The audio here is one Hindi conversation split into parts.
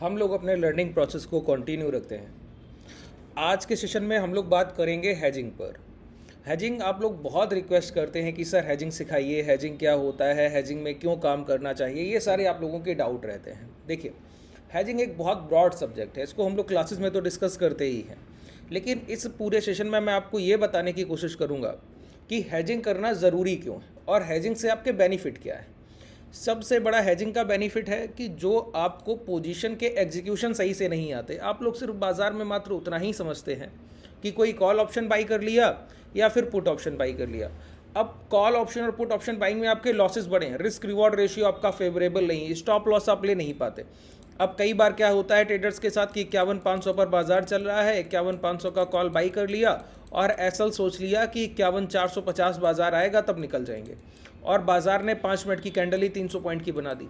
हम लोग अपने लर्निंग प्रोसेस को कंटिन्यू रखते हैं। आज के सेशन में हम लोग बात करेंगे हैजिंग पर। हैजिंग आप लोग बहुत रिक्वेस्ट करते हैं कि सर हैजिंग सिखाइए, हैजिंग क्या होता है, हैजिंग में क्यों काम करना चाहिए, ये सारे आप लोगों के डाउट रहते हैं। देखिए, हैजिंग एक बहुत ब्रॉड सब्जेक्ट है, इसको हम लोग क्लासेस में तो डिस्कस करते ही हैं, लेकिन इस पूरे सेशन में मैं आपको ये बताने की कोशिश करूँगा कि हैजिंग करना ज़रूरी क्यों है और हैजिंग से आपके बेनिफिट क्या है। सबसे बड़ा हैजिंग का बेनिफिट है कि जो आपको पोजीशन के एग्जीक्यूशन सही से नहीं आते, आप लोग सिर्फ बाजार में मात्र उतना ही समझते हैं कि कोई कॉल ऑप्शन बाई कर लिया या फिर पुट ऑप्शन बाई कर लिया। अब कॉल ऑप्शन और पुट ऑप्शन बाइंग में आपके लॉसेस बढ़े हैं, रिस्क रिवॉर्ड रेशियो आपका फेवरेबल नहीं है, स्टॉप लॉस आप ले नहीं पाते। अब कई बार क्या होता है ट्रेडर्स के साथ कि 51,500 पर बाजार चल रहा है, 51,500 का कॉल बाई कर लिया और एसल सोच लिया कि 51,450 बाजार आएगा तब निकल जाएंगे, और बाजार ने 5 मिनट की कैंडल ही 300 पॉइंट की बना दी,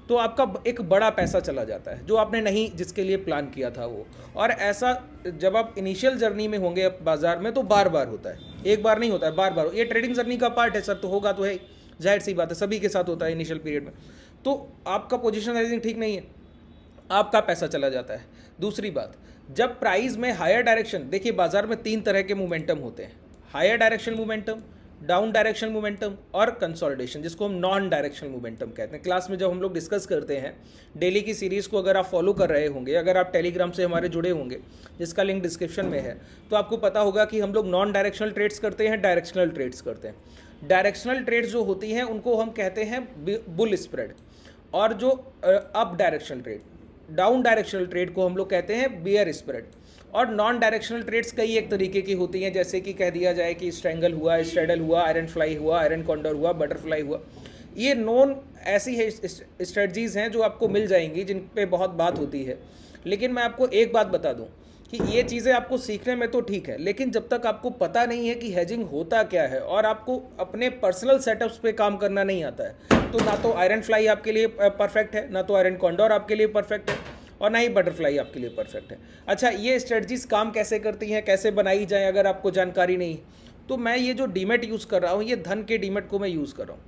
तो आपका एक बड़ा पैसा चला जाता है जो आपने नहीं जिसके लिए प्लान किया था वो। और ऐसा जब आप इनिशियल जर्नी में होंगे बाजार में तो बार बार होता है, एक बार नहीं होता है, बार बार। ये ट्रेडिंग जर्नी का पार्ट है सर, तो होगा तो है, जाहिर सी बात है, सभी के साथ होता है इनिशियल पीरियड में। तो आपका पोजिशन एनालिसिस ठीक नहीं है, आपका पैसा चला जाता है। दूसरी बात, जब प्राइस में हायर डायरेक्शन, देखिए बाजार में 3 तरह के मोमेंटम होते हैं, higher direction momentum, down direction momentum और कंसोलिडेशन, जिसको हम नॉन डायरेक्शनल मोमेंटम कहते हैं। क्लास में जब हम लोग डिस्कस करते हैं डेली की सीरीज़ को, अगर आप फॉलो कर रहे होंगे, अगर आप टेलीग्राम से हमारे जुड़े होंगे जिसका लिंक डिस्क्रिप्शन में है, तो आपको पता होगा कि हम लोग नॉन डायरेक्शनल ट्रेड्स करते हैं, डायरेक्शनल ट्रेड्स करते हैं। डायरेक्शनल ट्रेड्स जो होती हैं उनको हम कहते हैं बुल स्प्रेड, और जो up directional trade, down directional trade को हम लोग कहते हैं बियर स्प्रेड। और नॉन डायरेक्शनल ट्रेड्स कई एक तरीके की होती हैं, जैसे कि कह दिया जाए कि स्ट्रैंगल हुआ, स्ट्रेडल हुआ, आयरन फ्लाई हुआ, आयरन कॉन्डर हुआ, बटरफ्लाई हुआ। ये नॉन ऐसी है स्ट्रेटजीज़ हैं जो आपको मिल जाएंगी जिन पे बहुत बात होती है। लेकिन मैं आपको एक बात बता दूं कि ये चीज़ें आपको सीखने में तो ठीक है, लेकिन जब तक आपको पता नहीं है कि हेजिंग होता क्या है और आपको अपने पर्सनल सेटअप्स पे काम करना नहीं आता है, तो ना तो आयरन फ्लाई आपके लिए परफेक्ट है, ना तो आयरन कॉन्डोर आपके लिए परफेक्ट है, और ना ही बटरफ्लाई आपके लिए परफेक्ट है। अच्छा, ये स्ट्रेटजीज काम कैसे करती हैं, कैसे बनाई जाए, अगर आपको जानकारी नहीं, तो मैं ये जो डीमेट यूज़ कर रहा हूँ, ये धन के डीमेट को मैं यूज़ कर रहा हूँ,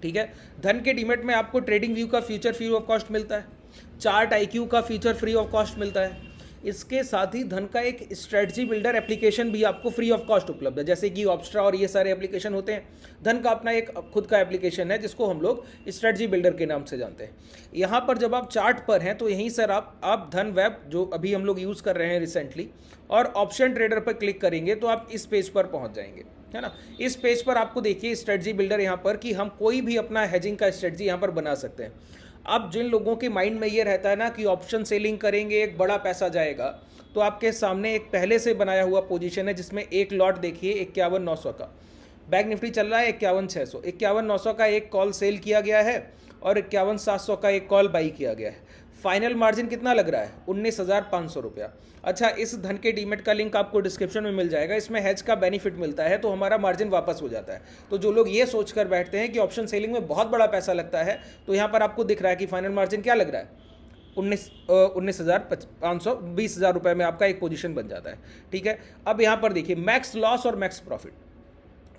ठीक है। धन के डीमेट में आपको ट्रेडिंग व्यू का फीचर फ्री ऑफ कॉस्ट मिलता है, चार्ट आईक्यू का फीचर फ्री ऑफ कॉस्ट मिलता है, इसके साथ ही धन का एक स्ट्रेटजी बिल्डर एप्लीकेशन भी आपको फ्री ऑफ कॉस्ट उपलब्ध है, जैसे कि ऑब्स्ट्रा और ये सारे एप्लीकेशन होते हैं। धन का अपना एक खुद का एप्लीकेशन है जिसको हम लोग स्ट्रेटजी बिल्डर के नाम से जानते हैं। यहाँ पर जब आप चार्ट पर हैं तो यहीं सर आप धन वेब जो अभी हम लोग यूज़ कर रहे हैं रिसेंटली, और ऑप्शन ट्रेडर पर क्लिक करेंगे तो आप इस पेज पर पहुँच जाएंगे, है ना। इस पेज पर आपको देखिए स्ट्रेटजी बिल्डर यहाँ पर कि हम कोई भी अपना हेजिंग का स्ट्रेटजी यहाँ पर बना सकते हैं। अब जिन लोगों के माइंड में ये रहता है ना कि ऑप्शन सेलिंग करेंगे एक बड़ा पैसा जाएगा, तो आपके सामने एक पहले से बनाया हुआ पोजीशन है जिसमें एक लॉट देखिए 51,900 का, बैंक निफ्टी चल रहा है 51,600, 51,900 का एक कॉल सेल किया गया है और 51,700 का एक कॉल बाई किया गया है। फाइनल मार्जिन कितना लग रहा है? 19,500 रुपया। अच्छा, इस धन के डीमेट का लिंक आपको डिस्क्रिप्शन में मिल जाएगा, इसमें हेज का बेनिफिट मिलता है तो हमारा मार्जिन वापस हो जाता है। तो जो लोग ये सोच कर बैठते हैं कि ऑप्शन सेलिंग में बहुत बड़ा पैसा लगता है, तो यहाँ पर आपको दिख रहा है कि फाइनल मार्जिन क्या लग रहा है, 19,500, 20,000 रुपये में आपका एक पोजीशन बन जाता है, ठीक है। अब यहाँ पर देखिए मैक्स लॉस और मैक्स प्रॉफिट,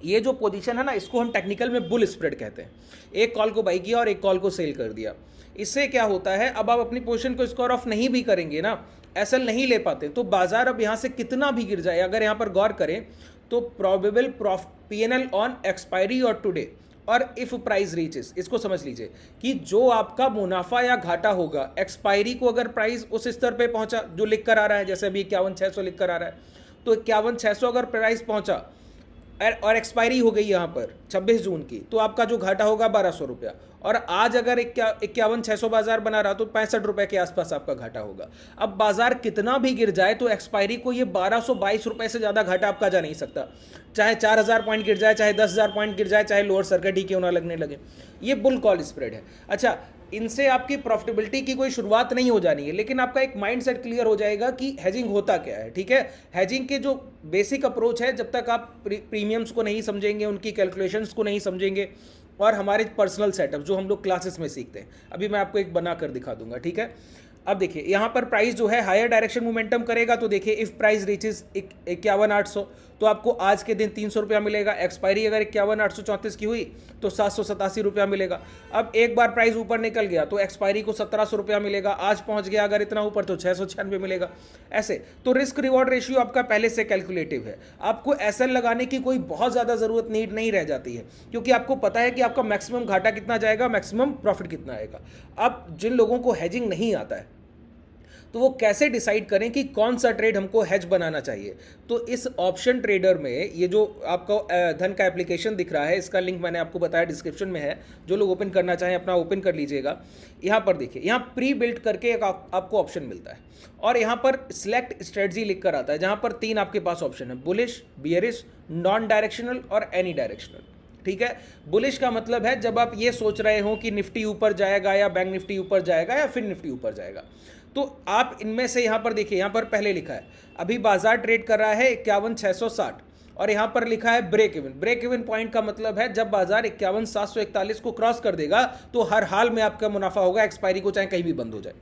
ये जो पोजीशन है ना, इसको हम टेक्निकल में बुल स्प्रेड कहते हैं। एक कॉल को बाई किया और एक कॉल को सेल कर दिया। इससे क्या होता है, अब आप अपनी पोजीशन को स्कोर ऑफ नहीं भी करेंगे ना, एसएल नहीं ले पाते, तो बाजार अब यहाँ से कितना भी गिर जाए, अगर यहाँ पर गौर करें तो प्रोबेबल पीएनएल ऑन एक्सपायरी और टुडे और इफ प्राइस रीचेस, इसको समझ लीजिए कि जो आपका मुनाफा या घाटा होगा एक्सपायरी को, अगर प्राइस उस स्तर पे पहुंचा जो लिख कर आ रहा है, जैसे अभी 51,600 लिख कर आ रहा है, तो 51,600 अगर प्राइस पहुंचा और एक्सपायरी हो गई यहाँ पर 26 जून की, तो आपका जो घाटा होगा 1,200 रुपया, और आज अगर 51,600 बाजार बना रहा तो 65 रुपये के आसपास आपका घाटा होगा। अब बाजार कितना भी गिर जाए तो एक्सपायरी को ये 1,222 रुपये से ज़्यादा घाटा आपका जा नहीं सकता, चाहे 4,000 पॉइंट गिर जाए, चाहे 10,000 पॉइंट गिर जाए, चाहे लोअर सर्किट ही क्यों ना लगने लगे। ये बुल कॉल स्प्रेड है। अच्छा, इनसे आपकी प्रॉफिटेबिलिटी की कोई शुरुआत नहीं हो जानी है, लेकिन आपका एक माइंडसेट क्लियर हो जाएगा कि हेजिंग होता क्या है, ठीक है। हेजिंग के जो बेसिक अप्रोच है, जब तक आप प्रीमियम्स को नहीं समझेंगे, उनकी कैलकुलेशंस को नहीं समझेंगे, और हमारे पर्सनल सेटअप जो हम लोग क्लासेस में सीखते हैं, अभी मैं आपको एक बना कर दिखा दूंगा, ठीक है। अब देखिए यहाँ पर प्राइस जो है हायर डायरेक्शन मोमेंटम करेगा, तो देखिए इफ प्राइस रीचेज 51,800 तो आपको आज के दिन 300 रुपया मिलेगा। एक्सपायरी अगर 51,834 की हुई तो 787 रुपया मिलेगा। अब एक बार प्राइस ऊपर निकल गया तो एक्सपायरी को 1700 रुपया मिलेगा, आज पहुंच गया अगर इतना ऊपर तो 696 मिलेगा। ऐसे तो रिस्क रिवॉर्ड रेशियो आपका पहले से कैलकुलेटिव है, आपको एसएल लगाने की कोई बहुत ज़्यादा ज़रूरत नीड नहीं रह जाती है, क्योंकि आपको पता है कि आपका मैक्सिमम घाटा कितना जाएगा, मैक्सिमम प्रॉफिट कितना आएगा। अब जिन लोगों को हेजिंग नहीं आता है तो वो कैसे डिसाइड करें कि कौन सा ट्रेड हमको हेज बनाना चाहिए, तो इस ऑप्शन ट्रेडर में ये जो आपको धन का एप्लीकेशन दिख रहा है, इसका लिंक मैंने आपको बताया डिस्क्रिप्शन में है, जो लोग ओपन करना चाहें अपना ओपन कर लीजिएगा। यहाँ पर देखिए, यहाँ प्री बिल्ट करके एक आपको ऑप्शन मिलता है और यहाँ पर सिलेक्ट स्ट्रेटजी लिख कर आता है, जहाँ पर 3 आपके पास ऑप्शन है, बुलिश, बियरिश, नॉन डायरेक्शनल और एनी डायरेक्शनल। ठीक है, बुलिश का मतलब है जब आप ये सोच रहे हो कि निफ्टी ऊपर जाएगा या बैंक निफ्टी ऊपर जाएगा या फिर निफ्टी ऊपर जाएगा, तो आप इनमें से यहाँ पर देखिए, यहाँ पर पहले लिखा है अभी बाजार ट्रेड कर रहा है 51,660 और यहाँ पर लिखा है break even. Break even point का मतलब है जब बाजार 51,741 को क्रॉस कर देगा तो हर हाल में आपका मुनाफा होगा, एक्सपायरी को चाहे कहीं भी बंद हो जाए।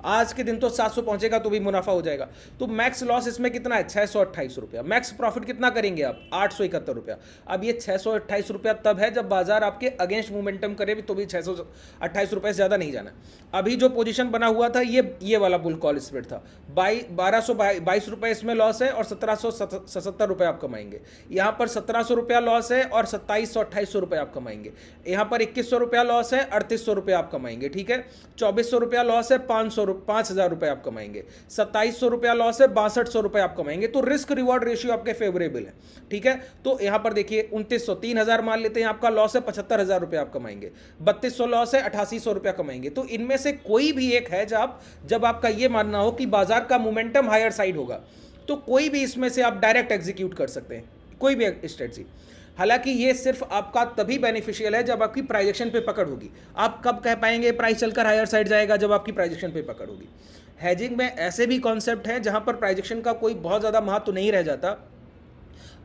आज के दिन तो 700 पहुंचेगा तो भी मुनाफा हो जाएगा। तो मैक्स लॉस इसमें कितना है, 628 रुपया। मैक्स प्रॉफिट कितना करेंगे आप, 871 रुपया। अब ये 628 रुपया तब है जब बाजार आपके अगेंस्ट मोमेंटम करे तो भी 628 रुपये से ज़्यादा नहीं जाना। अभी जो पोजीशन बना हुआ था ये वाला बुल कॉल स्प्रेड था, 1222 रुपये इसमें लॉस है और 1777 रुपये आप कमाएंगे। यहाँ पर 1700 रुपया लॉस है और 2700-2800 रुपये आप कमाएंगे। यहाँ पर 2100 रुपया लॉस है, 3800 रुपये आप कमाएंगे। ठीक है, 2400 रुपया लॉस है, 5,000 रुपये आप कमाएंगे। 2700 रुपया लॉस है, 6200 रुपये आप कमाएंगे। तो रिस्क रिवॉर्ड रेशियो आपके फेवरेबल है। ठीक है, तो यहाँ पर देखिए 2900, 3000 मान लेते हैं आपका लॉस है, 75,000 रुपये आप कमाएंगे। 3200 लॉस है, 8800 रुपया कमाएंगे। तो इनमें से कोई भी एक है जब आपका ये मानना हो कि बाजार का मोमेंटम हायर साइड होगा, तो कोई भी इसमें से आप डायरेक्ट एग्जीक्यूट कर सकते हैं, कोई भी स्ट्रेटजी। हालांकि ये सिर्फ आपका तभी बेनिफिशियल है जब आपकी प्राइजेक्शन पे पकड़ होगी। आप कब कह पाएंगे प्राइस चलकर हायर साइड जाएगा, जब आपकी प्राइजेक्शन पे पकड़ होगी। हेजिंग में ऐसे भी कॉन्सेप्ट हैं जहां पर प्राइजेक्शन का कोई बहुत ज़्यादा महत्व नहीं रह जाता,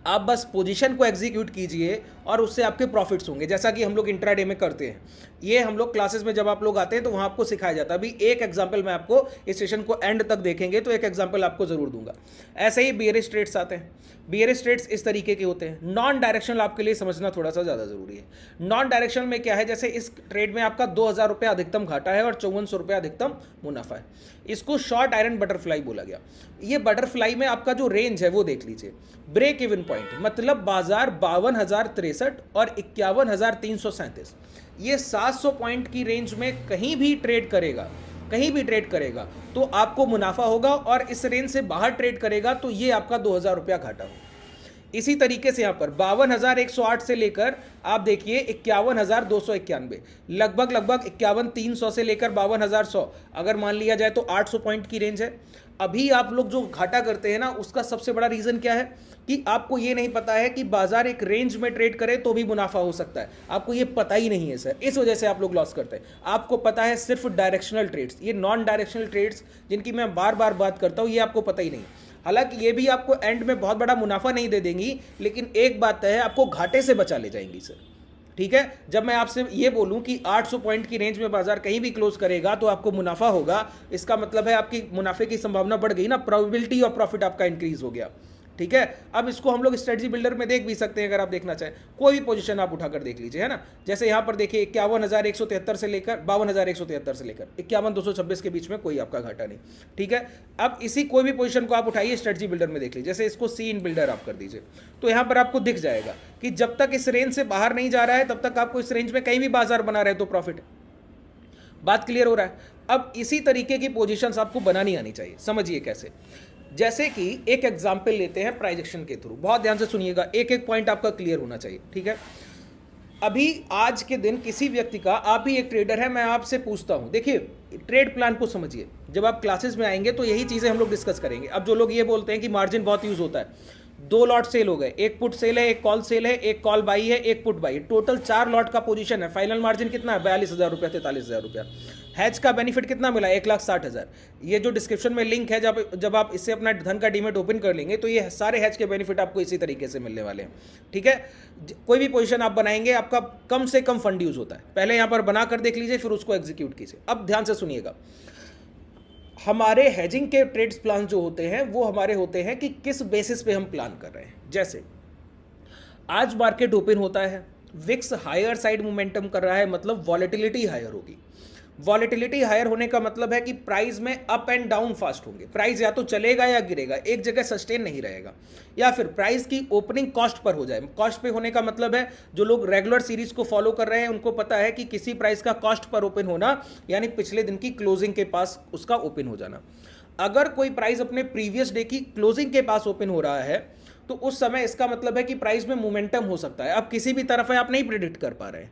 आप बस पोजीशन को एग्जीक्यूट कीजिए और उससे आपके प्रॉफिट्स होंगे, जैसा कि हम लोग इंट्राडे में करते हैं। ये हम लोग क्लासेस में जब आप लोग आते हैं तो वहाँ आपको सिखाया जाता है। अभी एक एग्जांपल मैं आपको इस सेशन को एंड तक देखेंगे तो एक एग्जांपल आपको ज़रूर दूंगा। ऐसे ही बियरिश ट्रेड्स आते हैं। बियरिश ट्रेड्स इस तरीके के होते हैं। नॉन डायरेक्शनल आपके लिए समझना थोड़ा सा ज़्यादा ज़रूरी है। नॉन डायरेक्शनल में क्या है, जैसे इस ट्रेड में आपका 2000 रुपये अधिकतम घाटा है और 5400 रुपये अधिकतम मुनाफा है। इसको शॉर्ट आयरन बटरफ्लाई बोला गया। ये बटरफ्लाई में आपका जो रेंज है वो देख लीजिए। ब्रेक इवन पॉइंट मतलब बाजार 52,063 और 51,337, ये 700 पॉइंट की रेंज में कहीं भी ट्रेड करेगा तो आपको मुनाफा होगा, और इस रेंज से बाहर ट्रेड करेगा तो ये आपका 2000 रुपया घाटा होगा। इसी तरीके से यहाँ पर 52,108 से लेकर आप देखिए 51,291, लगभग 51,300 से लेकर 52,100, अगर मान लिया जाए तो 800 पॉइंट की रेंज है। अभी आप लोग जो घाटा करते हैं ना, उसका सबसे बड़ा रीज़न क्या है कि आपको ये नहीं पता है कि बाजार एक रेंज में ट्रेड करे तो भी मुनाफा हो सकता है। आपको ये पता ही नहीं है सर, इस वजह से आप लोग लॉस करते हैं। आपको पता है सिर्फ डायरेक्शनल ट्रेड्स, ये नॉन डायरेक्शनल ट्रेड्स जिनकी मैं बार बार बात करता हूँ, ये आपको पता ही नहीं। हालांकि ये भी आपको एंड में बहुत बड़ा मुनाफा नहीं दे देंगी, लेकिन एक बात तय है, आपको घाटे से बचा ले जाएंगी सर। ठीक है, जब मैं आपसे ये बोलूं कि 800 पॉइंट की रेंज में बाजार कहीं भी क्लोज करेगा तो आपको मुनाफा होगा, इसका मतलब है आपकी मुनाफे की संभावना बढ़ गई ना, प्रोबेबिलिटी ऑफ प्रॉफिट आपका इंक्रीज हो गया। ठीक है, अब इसको हम लोग स्ट्रेटजी बिल्डर में देख भी सकते हैं। अगर आप देखना चाहें कोई भी पोजीशन आप उठाकर देख लीजिए, है ना। जैसे यहाँ पर देखिए 51,173 से लेकर 52,173 से लेकर 51,226 के बीच में कोई आपका घाटा नहीं। ठीक है, अब इसी कोई भी पोजीशन को आप उठाइए स्ट्रेटजी बिल्डर में देख लीजिए। जैसे इसको सी इन बिल्डर आप कर दीजिए तो यहाँ पर आपको दिख जाएगा कि जब तक इस रेंज से बाहर नहीं जा रहा है तब तक आपको इस रेंज में कहीं भी बाजार बना रहे तो प्रॉफिट है। बात क्लियर हो रहा है। अब इसी तरीके की पोजीशंस आपको बनानी आनी चाहिए। समझिए कैसे, जैसे कि एक एग्जाम्पल लेते हैं प्राइजेक्शन के थ्रू। बहुत ध्यान से सुनिएगा, एक एक पॉइंट आपका क्लियर होना चाहिए। ठीक है, अभी आज के दिन किसी व्यक्ति का, आप ही एक ट्रेडर है, मैं आपसे पूछता हूं, देखिए ट्रेड प्लान को समझिए। जब आप क्लासेस में आएंगे तो यही चीज़ें हम लोग डिस्कस करेंगे। अब जो लोग ये बोलते हैं कि मार्जिन बहुत यूज होता है, 2 लॉट सेल हो गए, एक पुट सेल है, एक कॉल सेल है, एक कॉल बाई है, एक पुट बाई, टोटल 4 लॉट का पोजीशन है। फाइनल मार्जिन कितना है, 42,000 रुपया, 43,000 रुपया। हैज का बेनिफिट कितना मिला, 1,60,000। ये जो डिस्क्रिप्शन में लिंक है, जब आप इससे अपना धन का डीमेट ओपन कर लेंगे तो ये सारे हैज के बेनिफिट आपको इसी तरीके से मिलने वाले हैं। ठीक है, कोई भी पोजीशन आप बनाएंगे आपका कम से कम फंड यूज होता है। पहले यहाँ पर बना कर देख लीजिए, फिर उसको एग्जीक्यूट कीजिए। अब ध्यान से सुनिएगा, हमारे हेजिंग के ट्रेड्स प्लान जो होते हैं वो हमारे होते हैं कि किस बेसिस पे हम प्लान कर रहे हैं। जैसे आज मार्केट ओपन होता है, विक्स हायर साइड मोमेंटम कर रहा है, मतलब वॉलेटिलिटी हायर होगी। वॉलेटिलिटी हायर होने का मतलब है कि प्राइस में अप एंड डाउन फास्ट होंगे, प्राइस या तो चलेगा या गिरेगा, एक जगह सस्टेन नहीं रहेगा, या फिर प्राइस की ओपनिंग कॉस्ट पर हो जाए। कॉस्ट पे होने का मतलब है जो लोग रेगुलर सीरीज को फॉलो कर रहे हैं उनको पता है कि किसी प्राइस का कॉस्ट पर ओपन होना यानी पिछले दिन की क्लोजिंग के पास उसका ओपन हो जाना। अगर कोई प्राइस अपने प्रीवियस डे की क्लोजिंग के पास ओपन हो रहा है तो उस समय इसका मतलब है कि प्राइस में मोमेंटम हो सकता है। अब किसी भी तरफ है, आप नहीं प्रिडिक्ट कर पा रहे हैं,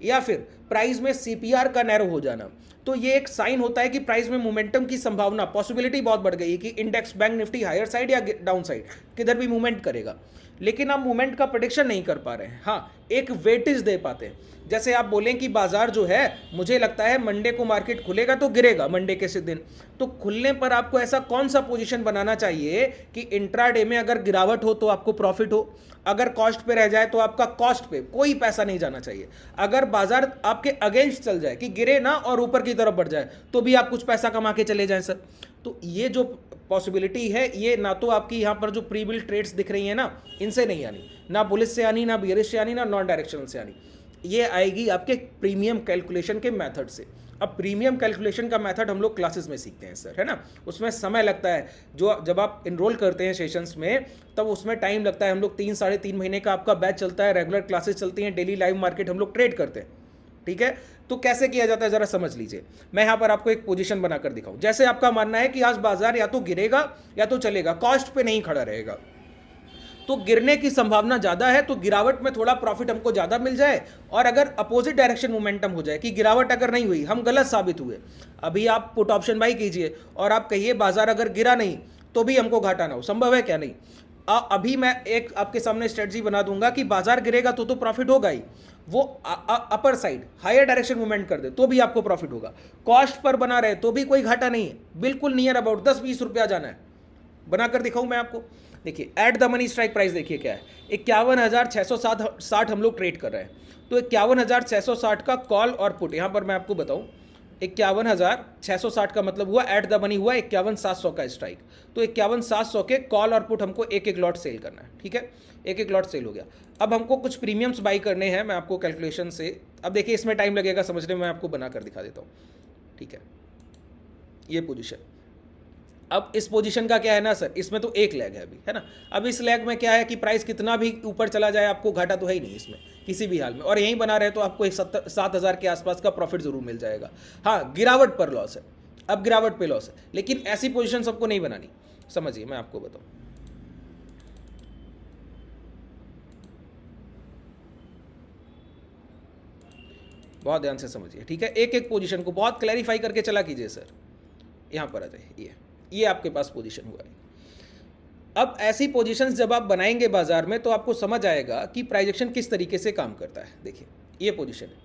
या फिर प्राइस में सीपीआर का नैरो हो जाना, तो ये एक साइन होता है कि प्राइस में मोमेंटम की संभावना, पॉसिबिलिटी बहुत बढ़ गई है कि index bank Nifty higher side या डाउन साइड किधर भी मूवमेंट करेगा। लेकिन आप मूवमेंट का प्रेडिक्शन नहीं कर पा रहे हैं। हाँ, एक वेटेज दे पाते हैं। जैसे आप बोलें कि बाजार जो है, मुझे लगता है मंडे को मार्केट खुलेगा तो गिरेगा मंडे के दिन, तो खुलने पर आपको ऐसा कौन सा पोजीशन बनाना चाहिए कि इंट्राडे में अगर गिरावट हो तो आपको प्रॉफिट हो, अगर कॉस्ट पे रह जाए तो आपका कॉस्ट पे कोई पैसा नहीं जाना चाहिए, अगर बाजार आपके अगेंस्ट चल जाए कि गिरे ना और ऊपर की तरफ बढ़ जाए तो भी आप कुछ पैसा कमा के चले जाएं सर। तो ये जो पॉसिबिलिटी है ये ना तो आपकी यहाँ पर जो प्री बिल्ड ट्रेड्स दिख रही है ना, इनसे नहीं आनी, ना बुलिश से आनी, ना बियरिश से आनी, ना नॉन डायरेक्शनल से आनी, ये आएगी आपके प्रीमियम कैलकुलेशन के मेथड से। अब प्रीमियम कैलकुलेशन का मेथड हम लोग क्लासेस में सीखते हैं सर, है ना, उसमें समय लगता है। जो जब आप इनरोल करते हैं सेशंस में तब उसमें टाइम लगता है। हम लोग 3-3.5 महीने का आपका बैच चलता है, रेगुलर क्लासेस चलती हैं, डेली लाइव मार्केट हम लोग ट्रेड करते हैं, ठीक है। तो कैसे किया जाता है जरा समझ लीजिए। मैं यहाँ पर आपको एक पोजीशन बनाकर दिखाऊं। जैसे आपका मानना है कि आज बाजार या तो गिरेगा या तो चलेगा, कॉस्ट पे नहीं खड़ा रहेगा, तो गिरने की संभावना ज्यादा है, तो गिरावट में थोड़ा प्रॉफिट हमको ज्यादा मिल जाए। और अगर अपोजिट डायरेक्शन मोमेंटम हो जाए कि गिरावट अगर नहीं हुई, हम गलत साबित हुए, अभी आप पुट ऑप्शन बाई कीजिए और आप कहिए बाजार अगर गिरा नहीं तो भी हमको घाटा ना हो, संभव है क्या? नहीं। अभी मैं एक आपके सामने स्ट्रेटजी बना दूंगा कि बाजार गिरेगा तो प्रॉफिट होगा ही, वो upper side higher direction movement कर दे तो भी आपको प्रॉफिट होगा, कॉस्ट पर बना रहे तो भी कोई घाटा नहीं है, बिल्कुल नियर अबाउट 10-20 रुपया जाना है। बनाकर दिखाऊं मैं आपको। देखिए at the money strike price देखिए क्या है, 51,660 हम लोग ट्रेड कर रहे हैं। तो 51,660 का कॉल और पुट, यहाँ पर मैं आपको बताऊं 51,660 का मतलब हुआ एट द मनी हुआ 51,700 का स्ट्राइक। तो 51,700 के कॉल और पुट हमको एक एक लॉट सेल करना है, ठीक है, एक एक लॉट सेल हो गया। अब हमको कुछ प्रीमियम्स बाई करने हैं, मैं आपको कैलकुलेशन से, अब देखिए इसमें टाइम लगेगा समझने में, मैं आपको बनाकर दिखा देता हूँ, ठीक है। ये पोजीशन, अब इस पोजीशन का क्या है ना सर, इसमें तो एक लेग है अभी, है ना। अब इस लेग में क्या है कि प्राइस कितना भी ऊपर चला जाए आपको घाटा तो है ही नहीं इसमें किसी भी हाल में, और यहीं बना रहे तो आपको एक 7,000 के आसपास का प्रॉफिट जरूर मिल जाएगा। हाँ, गिरावट पर लॉस है, अब गिरावट पे लॉस है, लेकिन ऐसी पोजीशन सबको नहीं बनानी। समझिए, मैं आपको बताऊं, बहुत ध्यान से समझिए, ठीक है। एक एक पोजीशन को बहुत क्लैरिफाई करके चला कीजिए सर। यहाँ पर आ जाइए, ये आपके पास पोजीशन हुआ है। अब ऐसी पोजीशंस जब आप बनाएंगे बाजार में तो आपको समझ आएगा कि प्राइस एक्शन किस तरीके से काम करता है। देखिए ये पोजीशन है,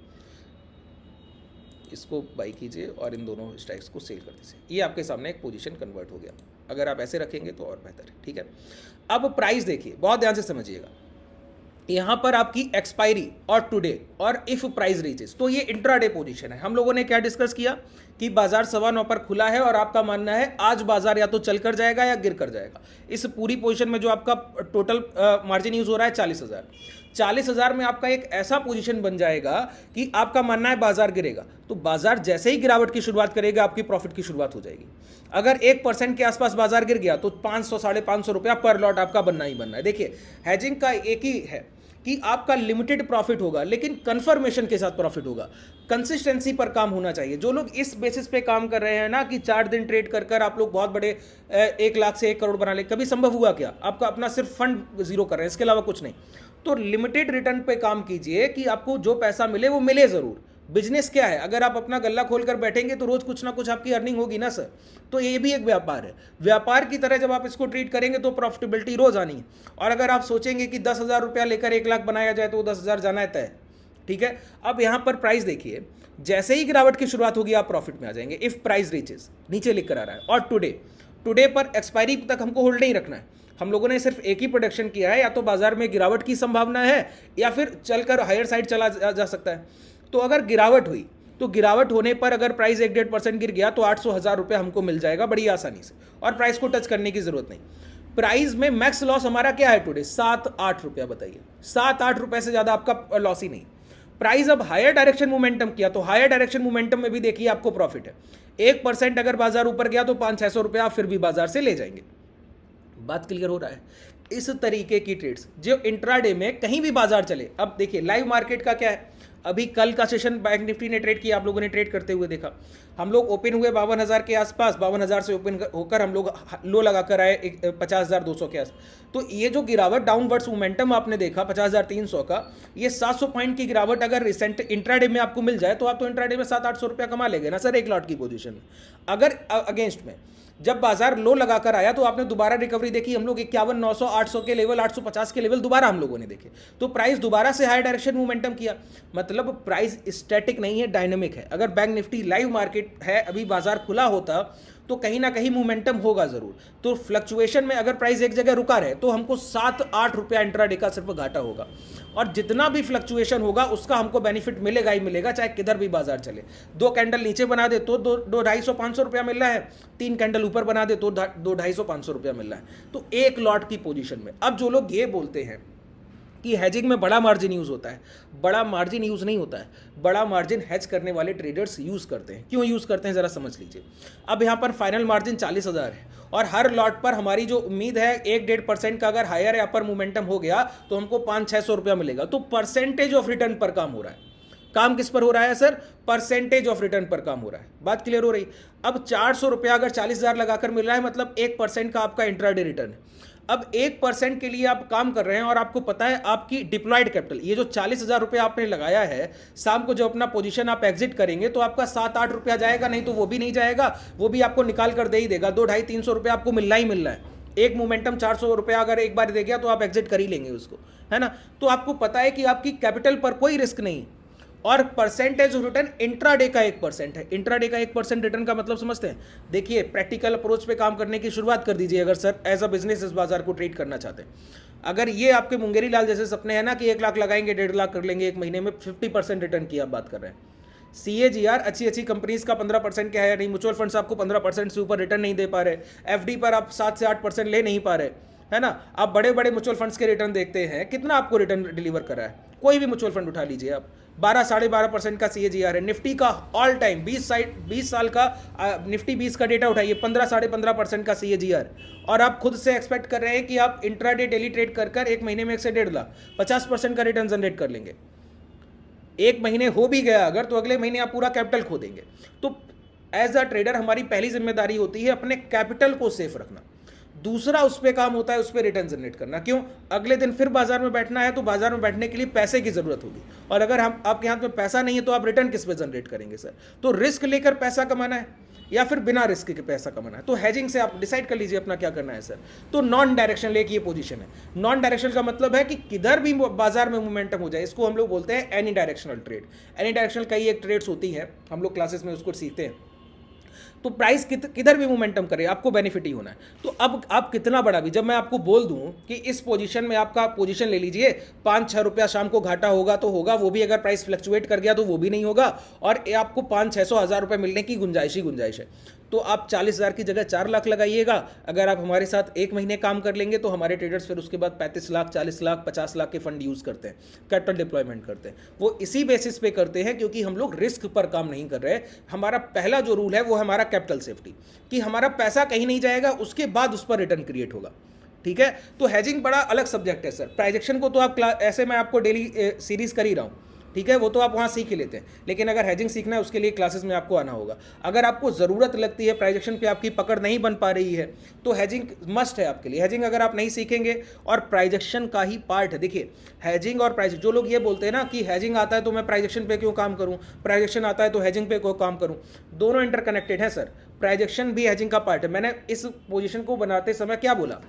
इसको बाई कीजिए और इन दोनों स्ट्राइक्स को सेल कर दीजिए। ये आपके सामने एक पोजीशन कन्वर्ट हो गया। अगर आप ऐसे रखेंगे तो और बेहतर है, ठीक है। अब प्राइस देखिए, बहुत ध्यान से समझिएगा, यहाँ पर आपकी एक्सपायरी और टुडे और इफ प्राइस रीचेस, तो ये इंट्राडे पोजीशन है। हम लोगों ने क्या डिस्कस किया कि बाजार 9:15 पर खुला है और आपका मानना है आज बाजार या तो चल कर जाएगा या गिर कर जाएगा। इस पूरी पोजीशन में जो आपका टोटल मार्जिन यूज हो रहा है 40,000, 40,000 में आपका एक ऐसा पोजीशन बन जाएगा कि आपका मानना है बाजार गिरेगा, तो बाजार जैसे ही गिरावट की शुरुआत करेगा आपकी प्रॉफिट की शुरुआत हो जाएगी। अगर 1% के आसपास बाजार गिर गया तो 500-550 रुपया पर लॉट आपका बनना ही बनना है। देखिए हैजिंग का एक ही है कि आपका लिमिटेड प्रॉफिट होगा लेकिन कंफर्मेशन के साथ प्रॉफिट होगा, कंसिस्टेंसी पर काम होना चाहिए। जो लोग इस बेसिस पे काम कर रहे हैं ना कि 4 दिन ट्रेड कर कर आप लोग बहुत बड़े 1 लाख से 1 करोड़ बना ले, कभी संभव हुआ क्या? आपका अपना सिर्फ फंड जीरो कर रहे हैं, इसके अलावा कुछ नहीं। तो लिमिटेड रिटर्न पे काम कीजिए कि आपको जो पैसा मिले वो मिले जरूर। बिजनेस क्या है, अगर आप अपना गल्ला खोलकर बैठेंगे तो रोज कुछ ना कुछ आपकी अर्निंग होगी ना सर। तो ये भी एक व्यापार है, व्यापार की तरह जब आप इसको ट्रीट करेंगे तो प्रॉफिटेबिलिटी रोज आनी है। और अगर आप सोचेंगे कि 10,000 रुपया लेकर 1 लाख बनाया जाए तो 10,000 जाना है तय, ठीक है। अब यहाँ पर प्राइस देखिए, जैसे ही गिरावट की शुरुआत होगी आप प्रॉफिट में आ जाएंगे इफ प्राइस रीचेस, नीचे लिख कर आ रहा है। और टुडे पर एक्सपायरी तक हमको होल्ड नहीं रखना है। हम लोगों ने सिर्फ एक ही प्रोडक्शन किया है, या तो बाजार में गिरावट की संभावना है या फिर चलकर हायर साइड चला जा सकता है। तो अगर गिरावट हुई तो गिरावट होने पर अगर प्राइस 1-1.5% गिर गया तो 800,000 रुपये हमको मिल जाएगा बड़ी आसानी से, और प्राइस को टच करने की जरूरत नहीं। प्राइस में मैक्स लॉस हमारा क्या है टुडे? 7-8 रुपया। बताइए, 7-8 रुपये से ज्यादा आपका लॉस ही नहीं। प्राइस अब हायर डायरेक्शन मोमेंटम किया तो हायर डायरेक्शन मोमेंटम में भी देखिए आपको प्रॉफिट है। 1% अगर बाजार ऊपर गया तो 500-600 रुपये आप फिर भी बाजार से ले जाएंगे। बात क्लियर हो रहा है? इस तरीके की ट्रेड्स जो इंट्राडे में कहीं भी बाजार चले। अब देखिए लाइव मार्केट का क्या है, अभी कल का सेशन बैंक निफ्टी ने ट्रेड किया, आप लोगों ने ट्रेड करते हुए देखा। हम लोग ओपन हुए 52,000 के आसपास, 52,000 से ओपन होकर हम लोग लो लगाकर आए 50,200 के आसपास। तो ये जो गिरावट डाउनवर्ड्स मोमेंटम आपने देखा 50,300 का, ये 700 पॉइंट की गिरावट अगर रिसेंट इंट्राडे में आपको मिल जाए तो आप तो इंट्राडे में 700-800 रुपया कमा लेंगे ना सर एक लॉट की पोजीशन में। अगर अगेंस्ट में जब बाजार लो लगाकर आया तो आपने दोबारा रिकवरी देखी, हम लोग 51,900 800 के लेवल, 850 के लेवल दोबारा हम लोगों ने देखे, तो प्राइस दोबारा से हाई डायरेक्शन मोमेंटम किया। मतलब प्राइस स्टैटिक नहीं है, डायनेमिक है। अगर बैंक निफ्टी लाइव मार्केट है, अभी बाजार खुला होता तो कहीं ना कहीं मोमेंटम होगा जरूर। तो फ्लक्चुएशन में अगर प्राइस एक जगह रुका रहे तो हमको 7-8 रुपया इंट्राडे का सिर्फ घाटा होगा, और जितना भी फ्लक्चुएशन होगा उसका हमको बेनिफिट मिलेगा ही मिलेगा, चाहे किधर भी बाजार चले। 2 कैंडल नीचे बना दे तो 200-250-500 रुपया मिल रहा है, 3 कैंडल ऊपर बना दे तो 200-250-500 रुपया मिल रहा है, तो एक लॉट की पोजीशन में। अब जो लोग ये बोलते हैं कि हेजिंग में बड़ा मार्जिन यूज होता है, बड़ा मार्जिन यूज नहीं होता है। बड़ा मार्जिन हेज करने वाले ट्रेडर्स यूज करते हैं। क्यों यूज करते हैं जरा समझ लीजिए। अब यहाँ पर फाइनल मार्जिन 40,000 है और हर लॉट पर हमारी जो उम्मीद है 1-1.5% का अगर हायर या अपर मोमेंटम हो गया तो हमको 500-600 रुपया मिलेगा। तो परसेंटेज ऑफ रिटर्न पर काम हो रहा है। काम किस पर हो रहा है सर? परसेंटेज ऑफ रिटर्न पर काम हो रहा है। बात क्लियर हो रही? अब 400 रुपया अगर 40,000 लगाकर मिल रहा है, मतलब 1% का आपका इंट्राडे रिटर्न है। अब 1% के लिए आप काम कर रहे हैं और आपको पता है आपकी डिप्लॉयड कैपिटल, ये जो 40,000 रुपये आपने लगाया है, शाम को जो अपना पोजीशन आप एग्जिट करेंगे तो आपका 7-8 रुपया जाएगा, नहीं तो वो भी नहीं जाएगा, वो भी आपको निकाल कर दे ही देगा। 200-250-300 रुपया आपको मिलना ही मिलना है। एक मोमेंटम 400 रुपया अगर एक बार दे गया तो आप एग्जिट कर ही लेंगे उसको, है ना। तो आपको पता है कि आपकी कैपिटल पर कोई रिस्क नहीं, और परसेंटेज ऑफ रिटर्न इंट्राडे का 1% है। इंट्राडे का 1% रिटर्न का मतलब समझते हैं? देखिए प्रैक्टिकल अप्रोच पे काम करने की शुरुआत कर दीजिए अगर सर एज अ बिजनेस इस बाजार को ट्रेड करना चाहते हैं। अगर ये आपके मुंगेरी लाल जैसे सपने हैं ना कि 1 लाख लगाएंगे 1.5 लाख कर लेंगे एक महीने में, 50% रिटर्न की आप बात कर रहे हैं। CAGR अच्छी कंपनीज का 15% क्या है नहीं, म्यूचुअल फंड्स आपको 15% से ऊपर रिटर्न नहीं दे पा रहे, FD पर आप 7 से 8% ले नहीं पा रहे, है ना। आप बड़े बड़े म्यूचुअल फंड्स के रिटर्न देखते हैं, कितना आपको रिटर्न डिलीवर कर रहा है? कोई भी म्यूचुअल फंड उठा लीजिए आप, 12-12.5% का CAGR है। निफ्टी का ऑल टाइम 20 साल का निफ्टी 20 का डेटा उठाइए, 15-15.5% का CAGR, और आप खुद से एक्सपेक्ट कर रहे हैं कि आप इंट्राडे डेली ट्रेड कर एक महीने में 1 से 1.5 लाख 50% का रिटर्न जनरेट कर लेंगे। एक महीने हो भी गया अगर तो अगले महीने आप पूरा कैपिटल खो देंगे। तो एज अ ट्रेडर हमारी पहली जिम्मेदारी होती है अपने कैपिटल को सेफ रखना। दूसरा उस पर काम होता है उस पर रिटर्न जनरेट करना। क्यों? अगले दिन फिर बाजार में बैठना है तो बाजार में बैठने के लिए पैसे की जरूरत होगी, और अगर हम आपके हाथ में पैसा नहीं है तो आप रिटर्न किस पे जनरेट करेंगे सर? तो रिस्क लेकर पैसा कमाना है या फिर बिना रिस्क के पैसा कमाना है? तो हेजिंग से आप डिसाइड कर लीजिए अपना क्या करना है सर। तो नॉन डायरेक्शनल एक ये पोजीशन है। नॉन डायरेक्शनल का मतलब है कि किधर भी बाजार में मोमेंटम हो जाए, इसको हम लोग बोलते हैं any directional trade. Any directional कई एक ट्रेड्स होती है, हम लोग क्लासेस में उसको सीखते हैं। तो प्राइस किधर भी मोमेंटम करे आपको बेनिफिट ही होना है। तो अब आप कितना बड़ा भी, जब मैं आपको बोल दूं कि इस पोजीशन में आपका पोजीशन ले लीजिए, 5-6 रुपया शाम को घाटा होगा तो होगा, वो भी अगर प्राइस फ्लक्चुएट कर गया तो वो भी नहीं होगा, और आपको 500-600 रुपये मिलने की गुंजाइश है। तो आप 40,000 की जगह 4 लाख लगाइएगा। अगर आप हमारे साथ एक महीने काम कर लेंगे तो हमारे ट्रेडर्स फिर उसके बाद 35 लाख 40 लाख 50 लाख के फंड यूज़ करते हैं, कैपिटल डिप्लॉयमेंट करते हैं। वो इसी बेसिस पे करते हैं क्योंकि हम लोग रिस्क पर काम नहीं कर रहे। हमारा पहला जो रूल है वो हमारा कैपिटल सेफ्टी, कि हमारा पैसा कहीं नहीं जाएगा, उसके बाद उस पर रिटर्न क्रिएट होगा। ठीक है। तो हेजिंग बड़ा अलग सब्जेक्ट है सर। प्राइजेक्शन को तो आप ऐसे मैं आपको डेली सीरीज कर ही रहा हूँ, ठीक है, वो तो आप वहाँ सीख ही लेते हैं, लेकिन अगर हेजिंग सीखना है उसके लिए क्लासेस में आपको आना होगा। अगर आपको ज़रूरत लगती है, प्राइजेक्शन पे आपकी पकड़ नहीं बन पा रही है, तो हेजिंग मस्ट है आपके लिए। हेजिंग अगर आप नहीं सीखेंगे, और प्राइजेक्शन का ही पार्ट है। देखिए हेजिंग और प्राइजेक्शन, जो लोग ये बोलते हैं ना कि हेजिंग आता है तो मैं प्राइजेक्शन पे क्यों काम करूँ, प्राइजेक्शन आता है तो हेजिंग पे क्यों काम करूँ, दोनों इंटरकनेक्टेड है सर। प्राइजेक्शन भी हेजिंग का पार्ट है। मैंने इस पोजीशन को बनाते समय क्या बोला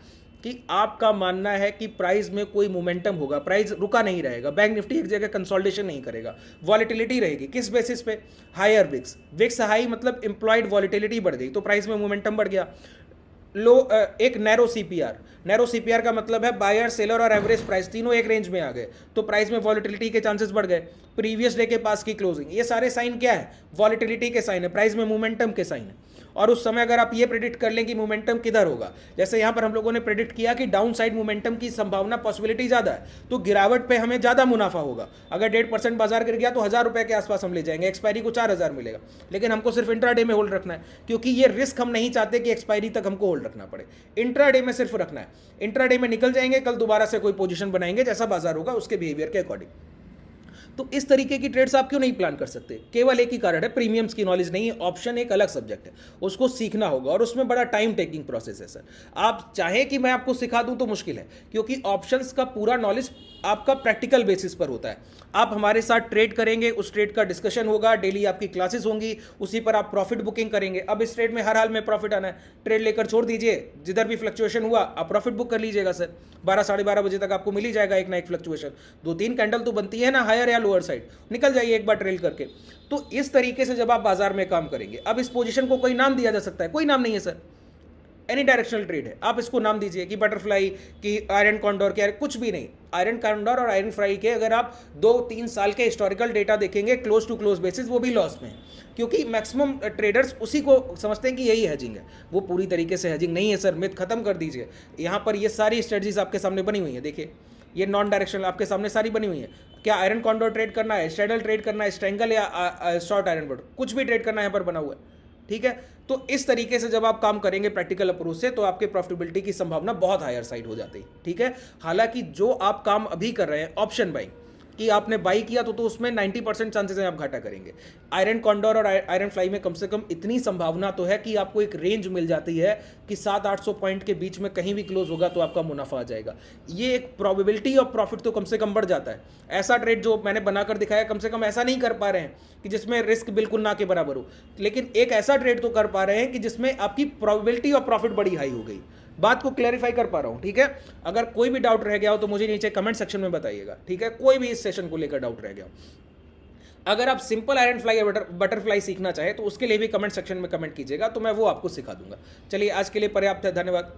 कि आपका मानना है कि प्राइस में कोई मोमेंटम होगा, प्राइस रुका नहीं रहेगा, बैंक निफ्टी एक जगह कंसोलिडेशन नहीं करेगा, वॉलेटिलिटी रहेगी। किस बेसिस पे? Higher VIX. विक्स हाई मतलब एम्प्लॉयड वॉलेटिलिटी बढ़ गई तो प्राइस में मोमेंटम बढ़ गया। एक नैरो सीपीआर। नैरो सीपीआर का मतलब है बायर, सेलर और एवरेज प्राइस तीनों एक रेंज में आ गए, तो प्राइस में वॉलेटिलिटी के चांसेस बढ़ गए। प्रीवियस डे के पास की क्लोजिंग, ये सारे साइन क्या है? वॉलेटिलिटी के साइन है, प्राइस में मोमेंटम के साइन है। और उस समय अगर आप ये प्रेडिक्ट कर लें कि मोमेंटम किधर होगा, जैसे यहाँ पर हम लोगों ने प्रेडिक्ट किया कि डाउन साइड मोमेंटम की संभावना, पॉसिबिलिटी ज़्यादा है, तो गिरावट पे हमें ज़्यादा मुनाफा होगा। अगर 1.5% बाजार गिर गया तो 1000 रुपये के आसपास हम ले जाएंगे, एक्सपायरी को 4000 मिलेगा। लेकिन हमको सिर्फ इंट्राडे में होल्ड रखना है, क्योंकि ये रिस्क हम नहीं चाहते कि एक्सपायरी तक हमको होल्ड रखना पड़े। इंट्राडे में सिर्फ रखना है, इंट्राडे में निकल जाएंगे, कल दोबारा से कोई पोजीशन बनाएंगे, जैसा बाजार होगा उसके बिहेवियर के अकॉर्डिंग। तो इस तरीके की ट्रेड्स आप क्यों नहीं प्लान कर सकते? केवल एक ही कारण है, प्रीमियम्स की नॉलेज नहीं है। ऑप्शन एक अलग सब्जेक्ट है, उसको सीखना होगा और उसमें बड़ा टाइम टेकिंग प्रोसेस है सर। आप चाहें कि मैं आपको सिखा दूं तो मुश्किल है, क्योंकि ऑप्शंस का पूरा नॉलेज आपका प्रैक्टिकल बेसिस पर होता है। आप हमारे साथ ट्रेड करेंगे, उस ट्रेड का डिस्कशन होगा, डेली आपकी क्लासेस होंगी, उसी पर आप प्रॉफिट बुकिंग करेंगे। अब इस ट्रेड में हर हाल में प्रॉफिट आना है, ट्रेड लेकर छोड़ दीजिए, जिधर भी फ्लक्चुएशन हुआ आप प्रॉफिट बुक कर लीजिएगा सर। 12 साढ़े 12 बजे तक आपको मिल ही जाएगा एक ना एक फ्लक्चुएशन। 2-3 कैंडल तो बनती है ना, हायर या लोअर साइड, निकल जाइए एक बार ट्रेल करके। तो इस तरीके से जब आप बाजार में काम करेंगे, अब इस पोजीशन को कोई नाम दिया जा सकता है? कोई नाम नहीं है सर, एनी डायरेक्शनल ट्रेड है। आप इसको नाम दीजिए कि बटरफ्लाई, कि आयरन कॉन्डोर, क्या कुछ भी नहीं। आयरन कॉन्डोर और आयरन फ्राई के अगर आप 2-3 साल के हिस्टोरिकल डेटा देखेंगे क्लोज टू क्लोज बेसिस, वो भी लॉस में है, क्योंकि मैक्सिमम ट्रेडर्स उसी को समझते हैं कि यही हैजिंग है। वो पूरी तरीके से हैजिंग नहीं है सर, मिथ खत्म कर दीजिए। यहाँ पर ये सारी स्ट्रेटजीज आपके सामने बनी हुई है, देखिए ये नॉन डायरेक्शनल आपके सामने सारी बनी हुई है। क्या आयरन कॉन्डोर ट्रेड करना है, स्ट्रैडल ट्रेड करना है, स्ट्रेंगल या शॉर्ट आयरन बोर्ड, कुछ भी ट्रेड करना है, यहाँ पर बना हुआ है, ठीक है। तो इस तरीके से जब आप काम करेंगे प्रैक्टिकल अप्रोच से, तो आपके प्रॉफिटेबिलिटी की संभावना बहुत हायर साइड हो जाती है, ठीक है। हालांकि जो आप काम अभी कर रहे हैं ऑप्शन बाइंग कि आपने बाई किया तो उसमें 90% चांसेस हैं आप घाटा करेंगे। आयरन कॉन्डोर और आयरन फ्लाई में कम से कम इतनी संभावना तो है कि आपको एक रेंज मिल जाती है कि 700-800 पॉइंट के बीच में कहीं भी क्लोज होगा तो आपका मुनाफा आ जाएगा। ये एक प्रोबेबिलिटी ऑफ प्रॉफिट तो कम से कम बढ़ जाता है। ऐसा ट्रेड जो मैंने बनाकर दिखाया, कम से कम ऐसा नहीं कर पा रहे हैं कि जिसमें रिस्क बिल्कुल ना के बराबर हो, लेकिन एक ऐसा ट्रेड तो कर पा रहे हैं कि जिसमें आपकी प्रोबेबिलिटी ऑफ प्रॉफिट बड़ी हाई हो गई। बात को क्लैरिफाई कर पा रहा हूं, ठीक है। अगर कोई भी डाउट रह गया हो तो मुझे नीचे कमेंट सेक्शन में बताइएगा, ठीक है। कोई भी इस सेशन को लेकर डाउट रह गया हो, अगर आप सिंपल आयरन फ्लाई या बटरफ्लाई सीखना चाहे तो उसके लिए भी कमेंट सेक्शन में कमेंट कीजिएगा, तो मैं वो आपको सिखा दूंगा। चलिए आज के लिए पर्याप्त है, धन्यवाद।